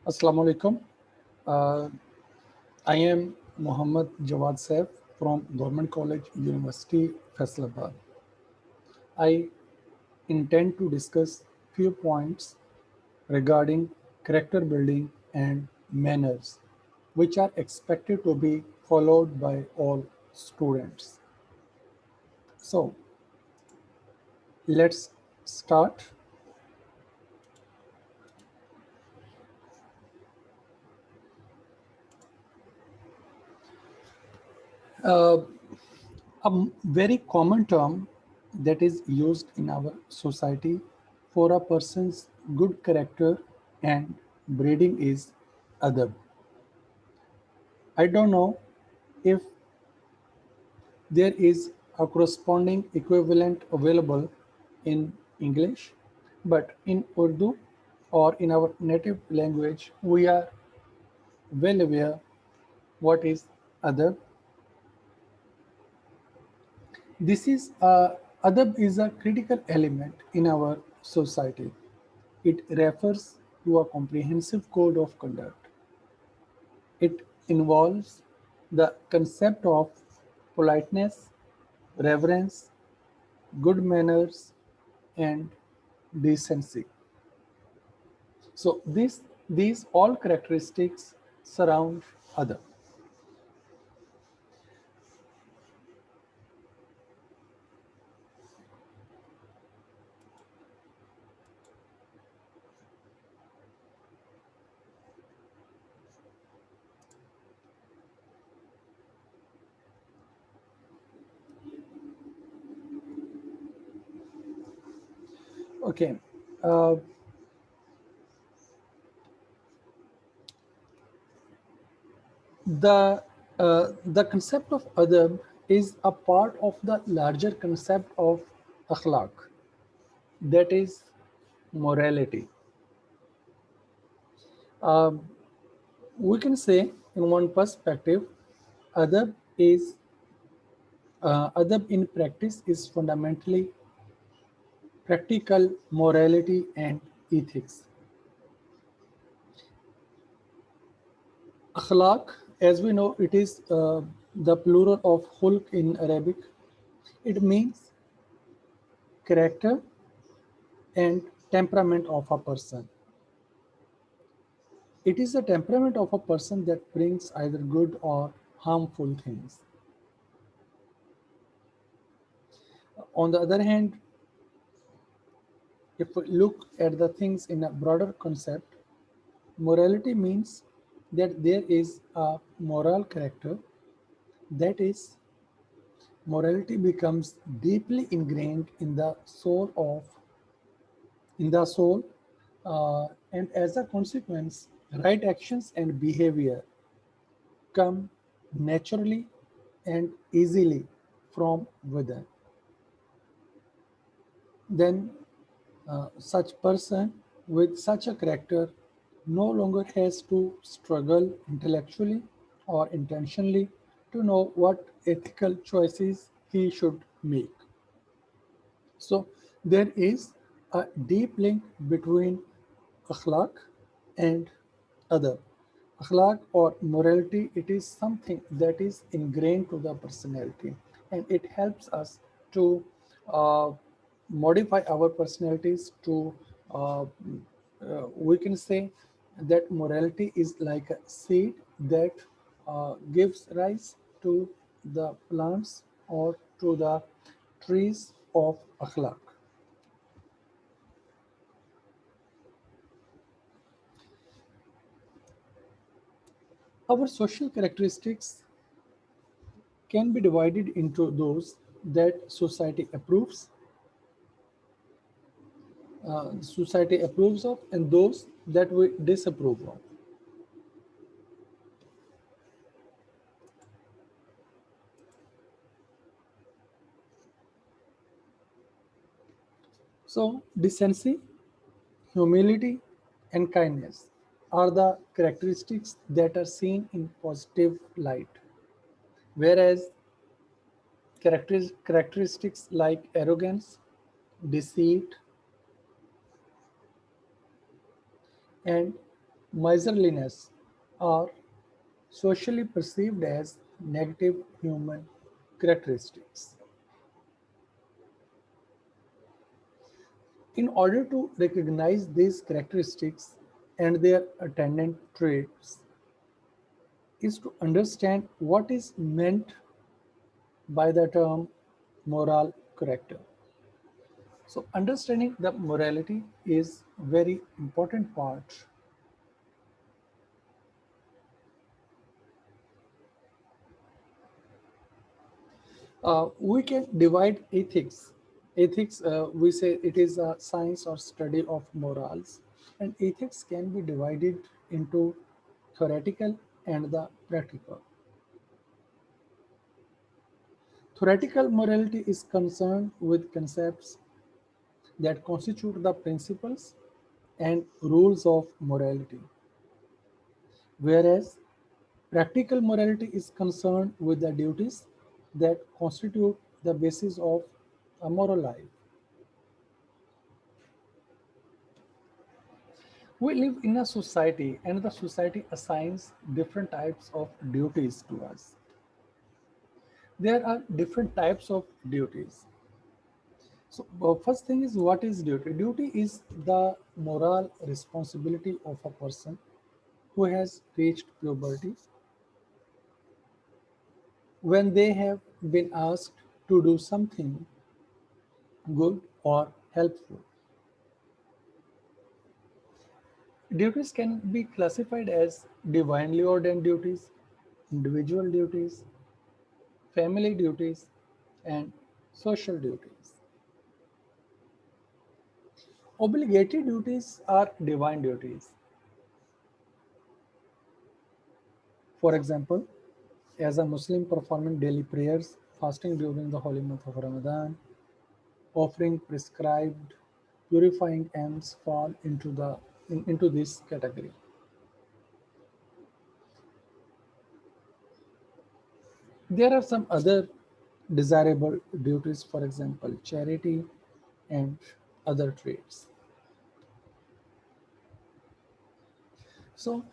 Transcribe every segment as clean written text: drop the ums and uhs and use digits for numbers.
Assalamu alaikum. Uh, I am Muhammad Jawad Saif from Government College, University, Faisalabad. I intend to discuss few points regarding character building and manners, which are expected to be followed by all students. So let's start. A very common term that is used in our society for a person's good character and breeding is adab. I don't know if there is a corresponding equivalent available in English, but in Urdu or in our native language, we are well aware what is adab. This is adab is a critical element in our society. It refers to a comprehensive code of conduct. It involves the concept of politeness, reverence, good manners, and decency. So these all characteristics surround adab. Okay. Uh, the concept of adab is a part of the larger concept of akhlaq, that is morality. Um, we can say, in one perspective, adab is adab in practice is fundamentally practical morality and ethics. Akhlaq, as we know, it is the plural of khulq in Arabic. It means character and temperament of a person. It is the temperament of a person that brings either good or harmful things. On the other hand, if we look at the things in a broader concept, morality means that there is a moral character, that is, morality becomes deeply ingrained in the soul, and as a consequence, right actions and behavior come naturally and easily from within. Then such person with such a character no longer has to struggle intellectually or intentionally to know what ethical choices he should make. So there is a deep link between akhlaq and adab. Akhlaq or morality, it is something that is ingrained to the personality, and it helps us to uh, modify our personalities to we can say that morality is like a seed that gives rise to the plants or to the trees of akhlaq. Our social characteristics can be divided into those that society approves of, and those that we disapprove of. So, decency, humility, and kindness are the characteristics that are seen in positive light, whereas characteristics like arrogance, deceit, and Miserliness are socially perceived as negative human characteristics. In order to recognize these characteristics and their attendant traits is to understand what is meant by the term moral character. So understanding the morality is very important part. We can divide ethics. Ethics, we say it is a science or study of morals, and ethics can be divided into theoretical and the practical. Theoretical morality is concerned with concepts that constitute the principles and rules of morality, whereas practical morality is concerned with the duties that constitute the basis of a moral life. We live in a society, and the society assigns different types of duties to us. There are different types of duties. So, first thing is what is duty? Duty is the moral responsibility of a person who has reached puberty when they have been asked to do something good or helpful. Duties can be classified as divinely ordained duties, individual duties, family duties, and social duties. Obligatory duties are divine duties. For example, as a Muslim performing daily prayers, fasting during the holy month of Ramadan, offering prescribed purifying ends fall into this category. There are some other desirable duties, for example, charity and other traits. So,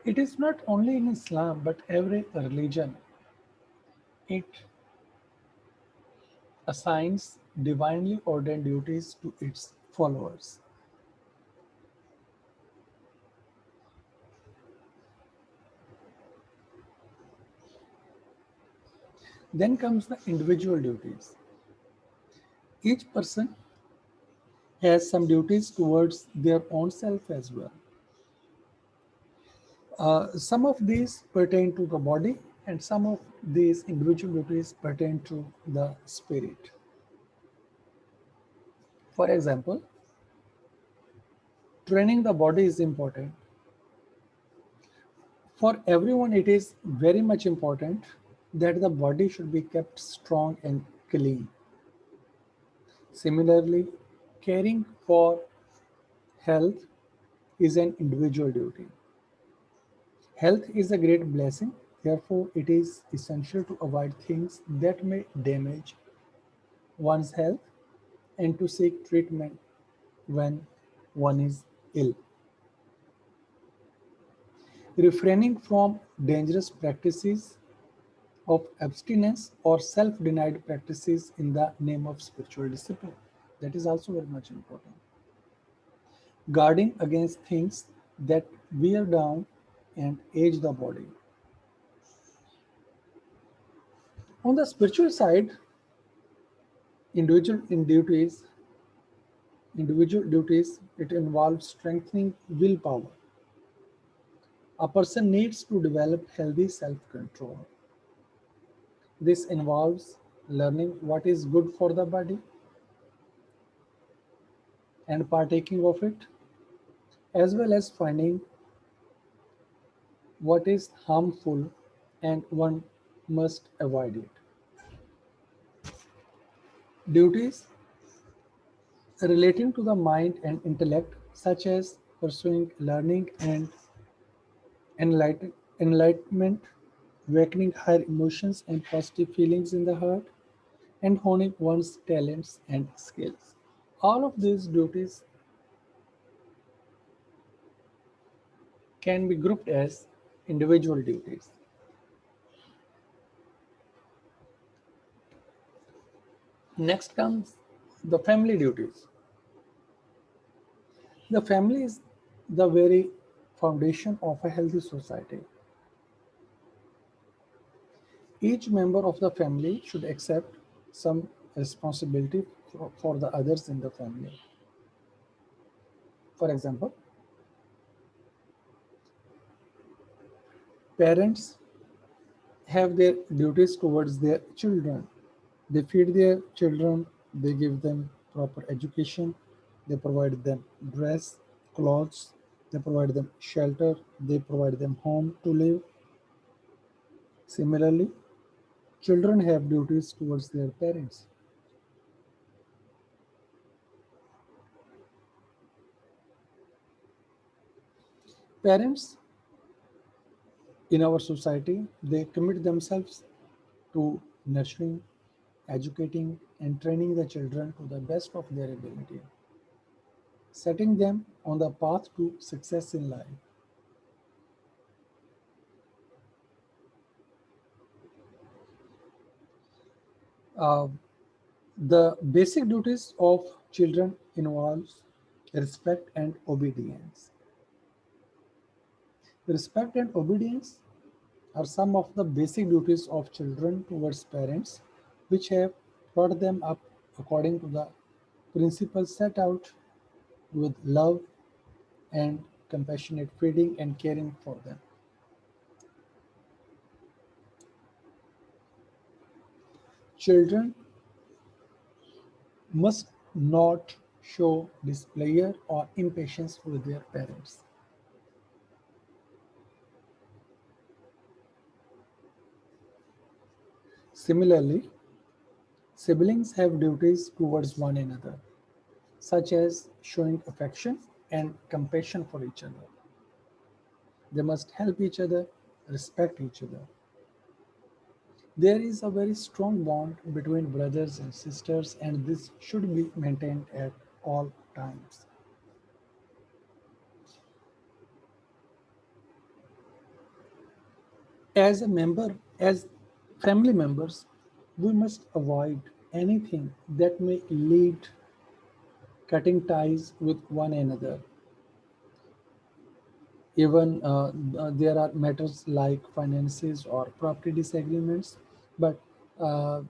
it is not only in Islam, but every religion, it assigns divinely ordained duties to its followers. Then comes the individual duties. Each person has some duties towards their own self as well. Some of these pertain to the body, and some of these individual duties pertain to the spirit. For example, training the body is important. For everyone, it is very much important that the body should be kept strong and clean. Similarly, caring for health is an individual duty. Health is a great blessing, therefore, it is essential to avoid things that may damage one's health and to seek treatment when one is ill. Refraining from dangerous practices of abstinence or self denied practices in the name of spiritual discipline. That is also very much important. Guarding against things that wear down and age the body. On the spiritual side, individual in duties, individual duties, it involves strengthening willpower. A person needs to develop healthy self-control. This involves learning what is good for the body and partaking of it, as well as finding what is harmful and one must avoid it. Duties relating to the mind and intellect, such as pursuing learning and enlightenment, awakening higher emotions and positive feelings in the heart, and honing one's talents and skills. All of these duties can be grouped as individual duties. Next comes the family duties. The family is the very foundation of a healthy society. Each member of the family should accept some responsibility for the others in the family. For example, parents have their duties towards their children. They feed their children, they give them proper education, they provide them dress, clothes, they provide them shelter, they provide them home to live. Similarly, children have duties towards their parents. Parents in our society, they commit themselves to nurturing, educating, and training the children to the best of their ability, setting them on the path to success in life. Uh, the basic duties of children involves respect and obedience. Respect and obedience are some of the basic duties of children towards parents, which have brought them up according to the principles set out with love and compassionate feeding and caring for them. Children must not show displeasure or impatience with their parents. Similarly, siblings have duties towards one another, such as showing affection and compassion for each other. They must help each other, respect each other. There is a very strong bond between brothers and sisters, and this should be maintained at all times. As family members, we must avoid anything that may lead cutting ties with one another. Even there are matters like finances or property disagreements, but uh,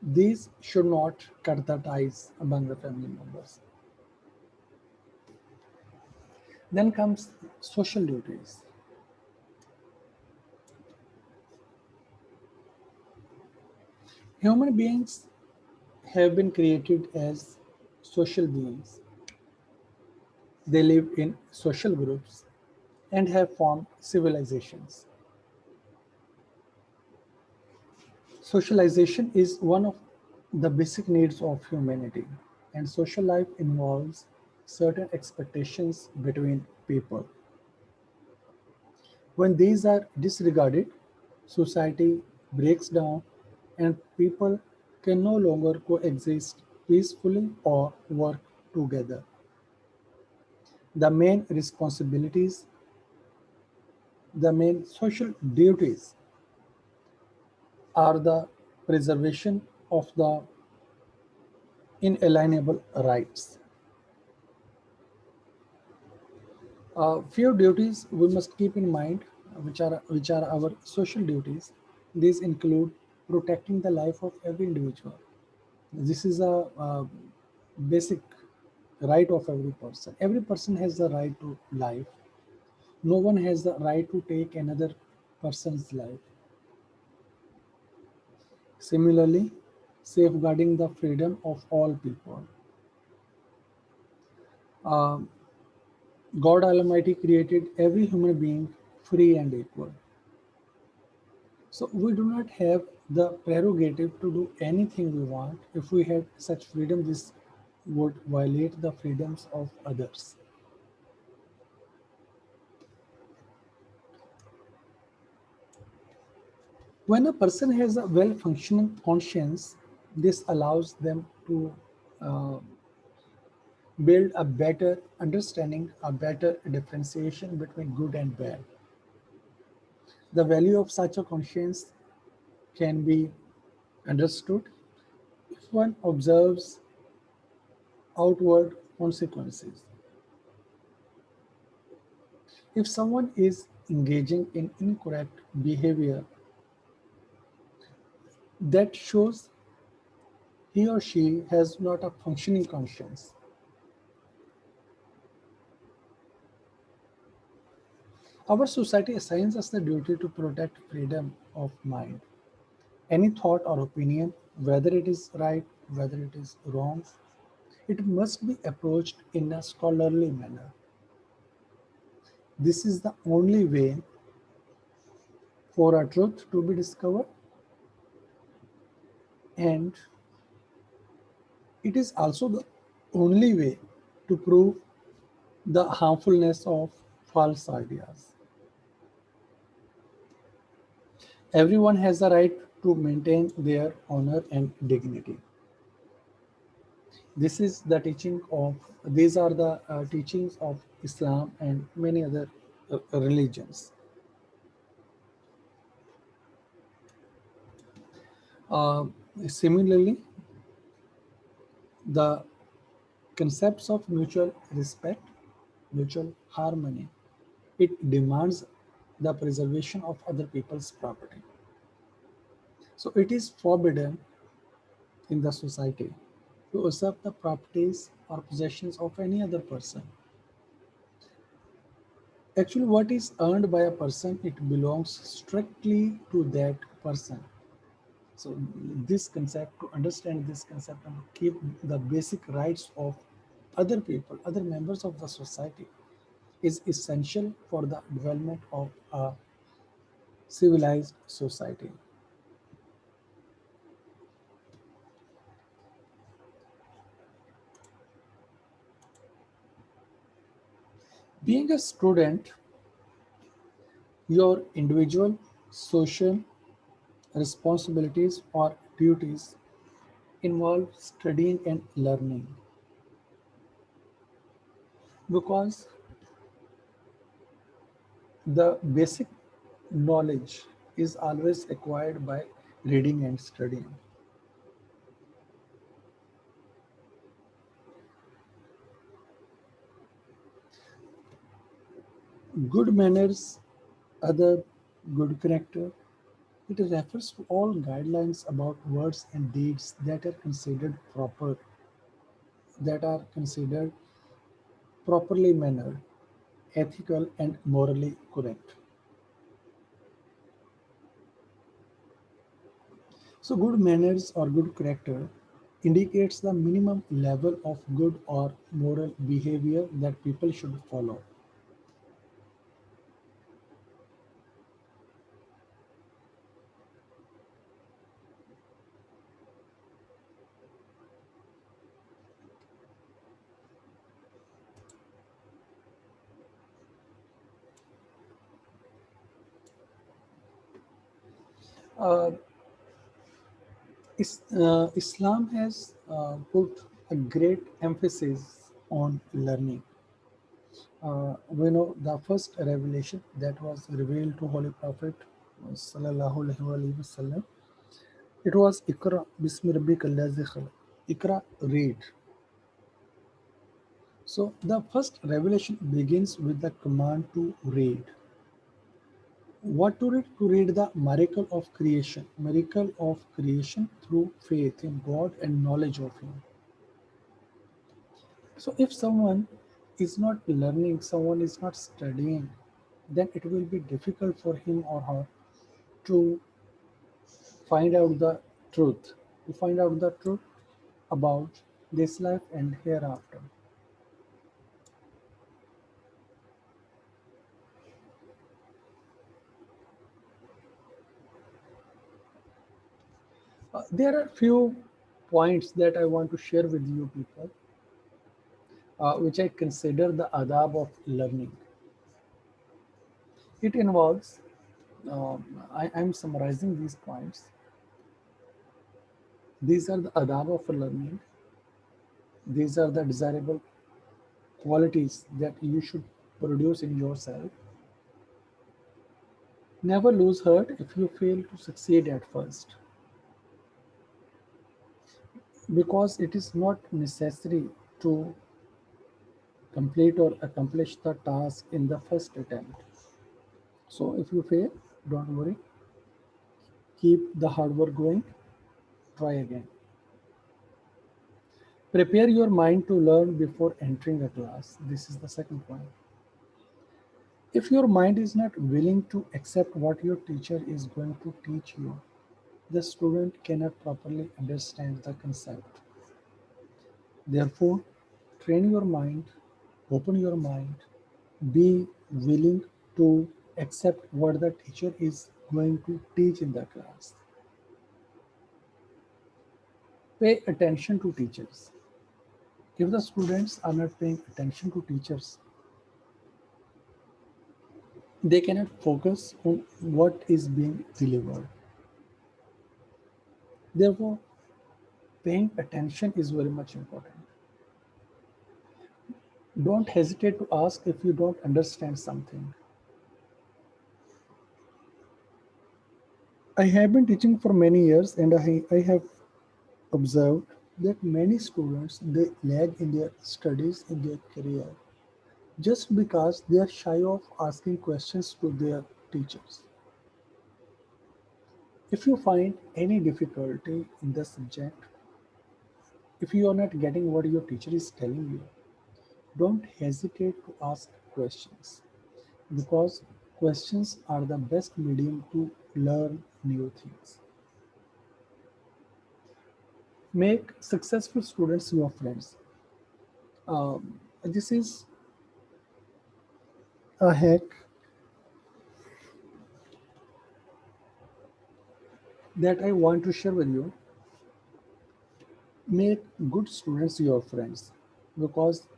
these should not cut the ties among the family members. Then comes social duties. Human beings have been created as social beings. They live in social groups and have formed civilizations. Socialization is one of the basic needs of humanity, and social life involves certain expectations between people. When these are disregarded, society breaks down and people can no longer coexist peacefully or work together. The main responsibilities, the main social duties are the preservation of the inalienable rights. Few duties we must keep in mind, which are our social duties. These include protecting the life of every individual. This is a basic right of every person. Every person has the right to life. No one has the right to take another person's life. Similarly, safeguarding the freedom of all people. Um, God Almighty created every human being free and equal. So we do not have the prerogative to do anything we want. If we had such freedom, this would violate the freedoms of others. When a person has a well functioning conscience, this allows them to uh, build a better understanding, a better differentiation between good and bad. The value of such a conscience can be understood if one observes outward consequences. If someone is engaging in incorrect behavior, that shows he or she has not a functioning conscience. Our society assigns us the duty to protect freedom of mind. Any thought or opinion, whether it is right, whether it is wrong, it must be approached in a scholarly manner. This is the only way for a truth to be discovered, and it is also the only way to prove the harmfulness of false ideas. Everyone has the right to maintain their honor and dignity. This is the teaching of these are the teachings of Islam and many other religions. Uh, Similarly, the concepts of mutual respect, mutual harmony, it demands the preservation of other people's property. So it is forbidden in the society to usurp the properties or possessions of any other person. Actually, what is earned by a person, it belongs strictly to that person. So this concept, to understand this concept and keep the basic rights of other people, other members of the society, is essential for the development of a civilized society. Being a student, your individual social responsibilities or duties involve studying and learning, because the basic knowledge is always acquired by reading and studying. Good manners, other good character, it refers to all guidelines about words and deeds that are considered proper, that are considered properly mannered, ethical, and morally correct. So, good manners or good character indicates the minimum level of good or moral behavior that people should follow. Uh, Islam has put a great emphasis on learning. We know the first revelation that was revealed to Holy Prophet sallallahu alaihi wasallam. It was Ikra bismi rabbika allazi khalaq. Ikra, read. So the first revelation begins with the command to read. What to read? To read the miracle of creation through faith in God and knowledge of Him. So if someone is not learning, someone is not studying, then it will be difficult for him or her to find out the truth, to find out the truth about this life and hereafter. There are few points that I want to share with you people, which I consider the adab of learning. It involves, I'm summarizing these points. These are the adab of learning. These are the desirable qualities that you should produce in yourself. Never lose heart if you fail to succeed at first, because it is not necessary to complete or accomplish the task in the first attempt. So if you fail, don't worry, keep the hard work going, try again. Prepare your mind to learn before entering a class. This is the second point. If your mind is not willing to accept what your teacher is going to teach you, the student cannot properly understand the concept. Therefore, train your mind, open your mind, be willing to accept what the teacher is going to teach in the class. Pay attention to teachers. If the students are not paying attention to teachers, they cannot focus on what is being delivered. Therefore, paying attention is very much important. Don't hesitate to ask if you don't understand something. I have been teaching for many years and I have observed that many students they lag in their studies in their career just because they are shy of asking questions to their teachers. If you find any difficulty in the subject, if you are not getting what your teacher is telling you, don't hesitate to ask questions, because questions are the best medium to learn new things. Make successful students your friends. This is a hack that I want to share with you. Make good students your friends, because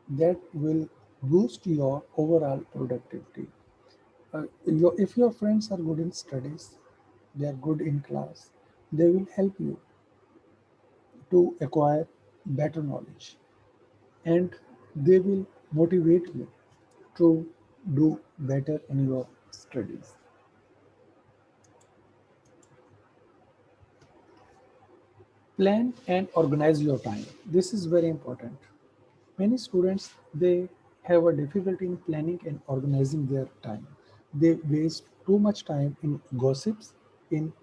that will boost your overall productivity. If your friends are good in studies, they are good in class, they will help you to acquire better knowledge, and they will motivate you to do better in your studies. Plan and organize your time. This is very important. Many students they have a difficulty in planning and organizing their time. They waste too much time in gossips, in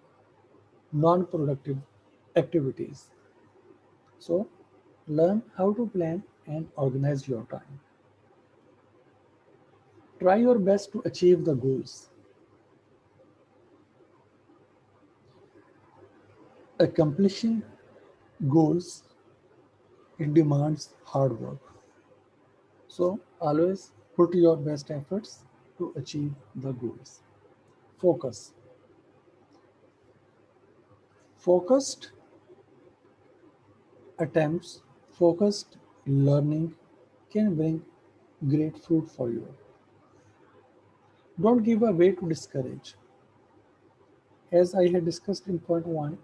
non-productive activities. So learn how to plan and organize your time. Try your best to achieve the goals. Accomplishing goals, it demands hard work. So always put your best efforts to achieve the goals. Focus. Focused attempts, focused learning can bring great fruit for you. Don't give a way to discourage. As I had discussed in point one,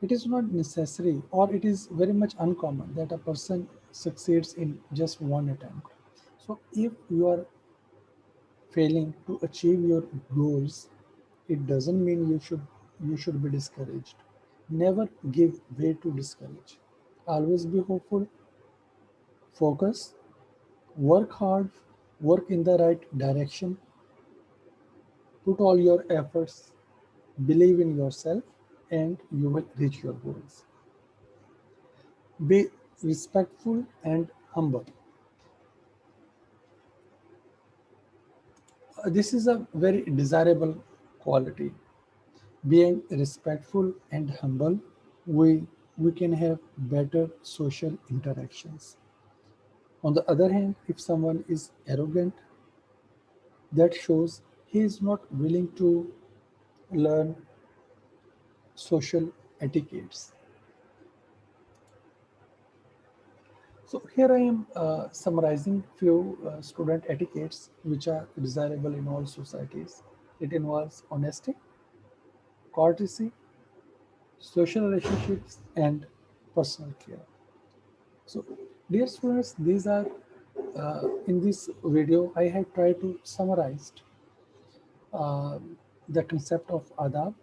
it is not necessary or it is very much uncommon that a person succeeds in just one attempt. So if you are failing to achieve your goals, it doesn't mean you should be discouraged. Never give way to discourage. Always be hopeful, focus, work hard, work in the right direction, put all your efforts, believe in yourself, and you will reach your goals. Be respectful and humble. This is a very desirable quality. Being respectful and humble, we can have better social interactions. On the other hand, if someone is arrogant, that shows he is not willing to learn social etiquettes. So here I am summarizing few student etiquettes which are desirable in all societies. It involves honesty, courtesy, social relationships, and personal care. So Dear students, these are in this video I have tried to summarize uh, the concept of adab.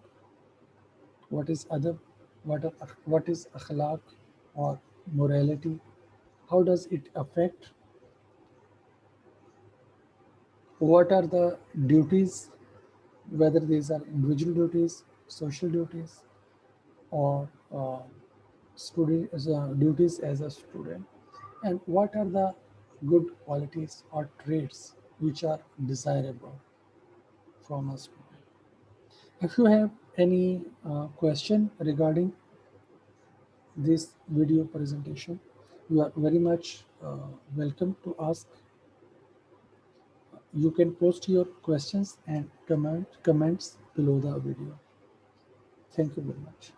What is adab? What is akhlaq or morality? How does it affect? What are the duties, whether these are individual duties, social duties, or duties as a student, and what are the good qualities or traits which are desirable from a student. If you have any question regarding this video presentation, you are very much welcome to ask. You can post your questions and comments below the video. Thank you very much.